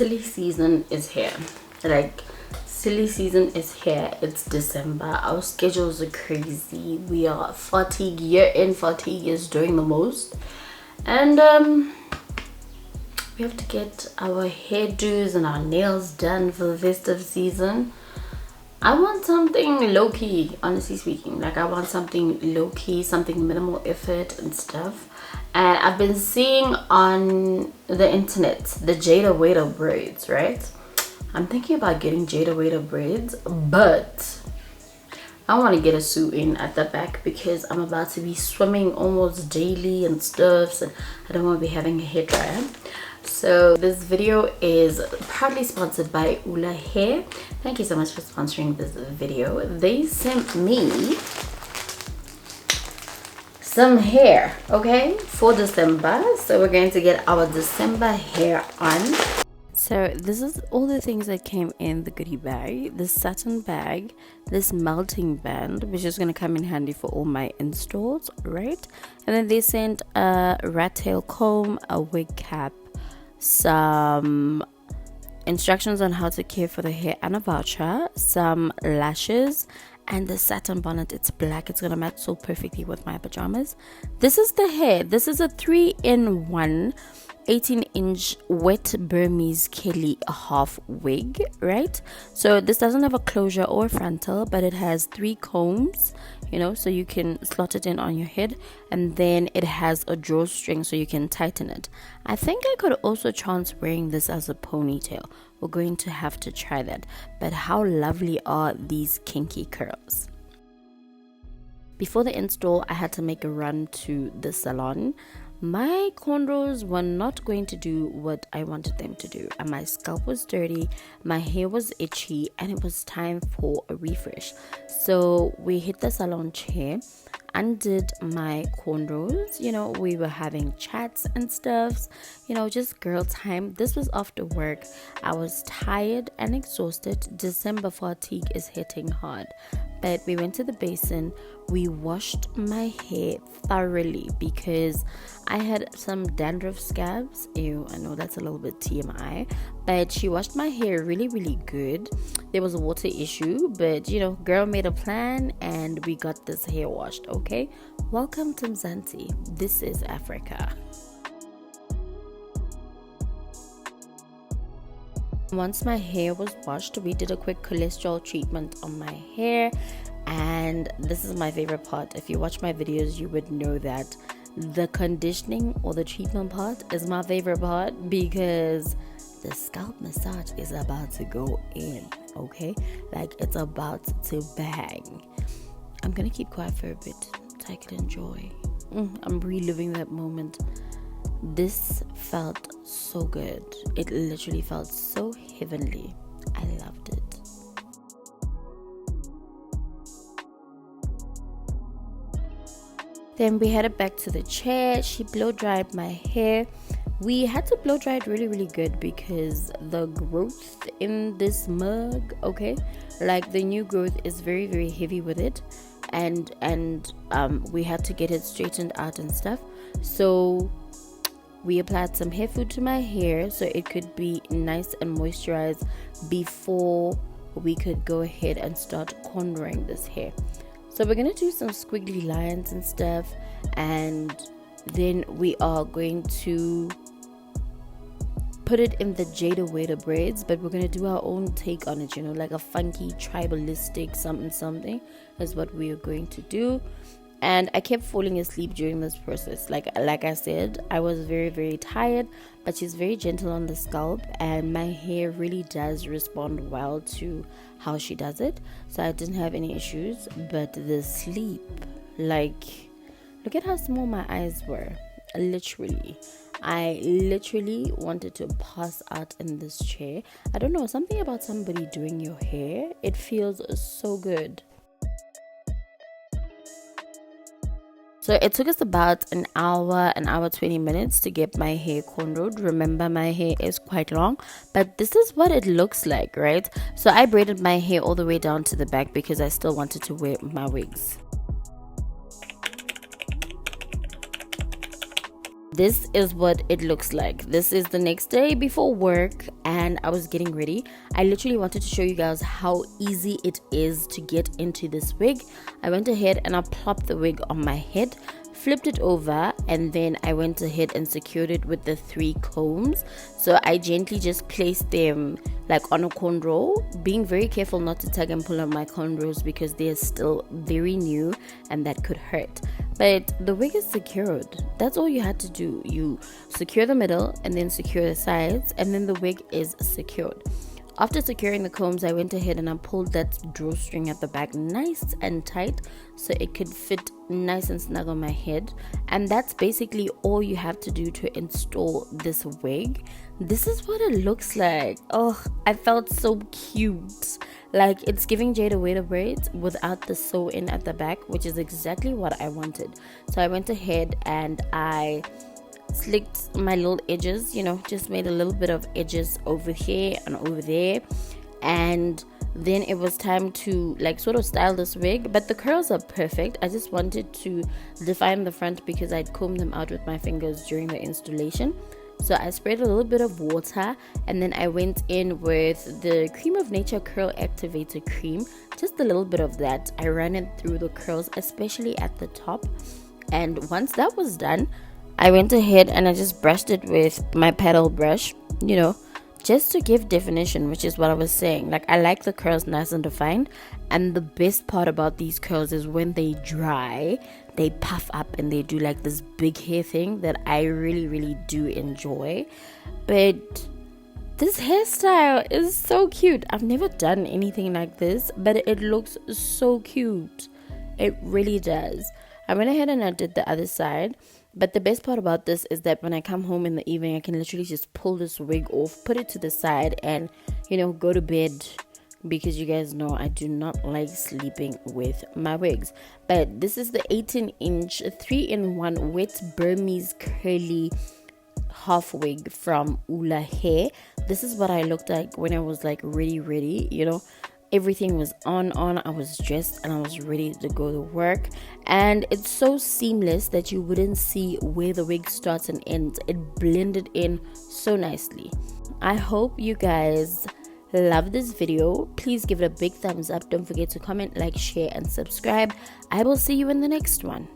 silly season is here. Like, silly season is here. It's December. Our schedules are crazy. We are fatigue. Year-end fatigue is doing the most. And we have to get our hairdos and our nails done for the festive season. I want something low-key, honestly speaking. Like, I want something low-key, something minimal effort and stuff. And I've been seeing on the internet the Jayda Wayda braids, right? I'm thinking about getting Jayda Wayda braids, but I want to get a suit in at the back because I'm about to be swimming almost daily and stuff, and I don't want to be having a hair dryer. So this video is proudly sponsored by ULA Hair. Thank you so much for sponsoring this video. They sent me some hair, okay, for December. So we're going to get our December hair on. So this is all the things that came in the goodie bag. This satin bag, this melting band, which is going to come in handy for all my installs, right? And then they sent a rat tail comb, a wig cap, some instructions on how to care for the hair, and a voucher, some lashes, and the satin bonnet. It's black. It's gonna match so perfectly with my pajamas. This is the hair. This is a 3-in-1 18-inch wet Burmese curly half wig, right? So this doesn't have a closure or a frontal, but it has 3 combs, you know, so you can slot it in on your head, and then it has a drawstring so you can tighten it. I think I could also chance wearing this as a ponytail. We're going to have to try that. But how lovely are these kinky curls? Before the install, I had to make a run to the salon. My cornrows were not going to do what I wanted them to do, and my scalp was dirty, my hair was itchy, and it was time for a refresh. So we hit the salon chair, undid my cornrows. You know, we were having chats and stuff, you know, just girl time. This was after work. I was tired and exhausted. December fatigue is hitting hard. But we went to the basin, we washed my hair thoroughly because I had some dandruff scabs. Ew, I know that's a little bit TMI, but she washed my hair really, really good. There was a water issue, but you know, girl made a plan and we got this hair washed, okay? Welcome to Mzansi. This is Africa. Once my hair was washed, we did a quick cholesterol treatment on my hair, and this is my favorite part. If you watch my videos, you would know that the conditioning or the treatment part is my favorite part because the scalp massage is about to go in, okay? Like, it's about to bang. I'm gonna keep quiet for a bit so I can enjoy. I'm reliving that moment. This felt so good. It literally felt so heavenly. I loved it. Then we headed back to the chair. She blow dried my hair. We had to blow dry it really, really good because the growth in this mug, okay, like the new growth is very, very heavy with it, and we had to get it straightened out and stuff. So we applied some hair food to my hair so it could be nice and moisturized before we could go ahead and start cornrowing this hair. So we're gonna do some squiggly lines and stuff, and then we are going to put it in the Jayda Wayda braids, but we're gonna do our own take on it, you know, like a funky tribalistic something is what we are going to do. And I kept falling asleep during this process. Like I said, I was very, very tired, but she's very gentle on the scalp, and my hair really does respond well to how she does it. So I didn't have any issues, but the sleep, like, look at how small my eyes were. Literally, I literally wanted to pass out in this chair. I don't know, something about somebody doing your hair, it feels so good. So it took us about an hour 20 minutes to get my hair cornrowed. Remember, my hair is quite long, but this is what it looks like, right? So I braided my hair all the way down to the back because I still wanted to wear my wigs. This is what it looks like. This is the next day before work, and I was getting ready. I literally wanted to show you guys how easy it is to get into this wig. I went ahead and I plopped the wig on my head, flipped it over, and then I went ahead and secured it with the 3 combs. So I gently just placed them like on a cornrow, being very careful not to tug and pull on my cornrows because they're still very new and that could hurt. But the wig is secured. That's all you had to do. You secure the middle and then secure the sides, and then the wig is secured. After securing the combs, I went ahead and I pulled that drawstring at the back nice and tight so it could fit nice and snug on my head. And that's basically all you have to do to install this wig. This is what it looks like. Oh, I felt so cute. Like, it's giving Jayda Wayda braids without the sew in at the back, which is exactly what I wanted. So I went ahead and I slicked my little edges, just made a little bit of edges over here and over there. And then it was time to like sort of style this wig, but the curls are perfect. I just wanted to define the front because I'd combed them out with my fingers during the installation. So I sprayed a little bit of water, and then I went in with the Cream of Nature Curl Activator Cream, just a little bit of that. I ran it through the curls, especially at the top. And once that was done, I went ahead and I just brushed it with my paddle brush, just to give definition, which is what I was saying. Like, I like the curls nice and defined, and the best part about these curls is when they dry, they puff up and they do like this big hair thing that I really, really do enjoy. But this hairstyle is so cute. I've never done anything like this, but it looks so cute. It really does. I went ahead and I did the other side. But the best part about this is that when I come home in the evening, I can literally just pull this wig off, put it to the side, and go to bed, because you guys know I do not like sleeping with my wigs. But this is the 18-inch 3-in-1 wet Burmese curly half wig from ULA Hair. This is what I looked like when I was like ready. Everything was on. I was dressed and I was ready to go to work. And it's so seamless that you wouldn't see where the wig starts and ends. It blended in so nicely. I hope you guys love this video. Please give it a big thumbs up. Don't forget to comment, like, share, and subscribe. I will see you in the next one.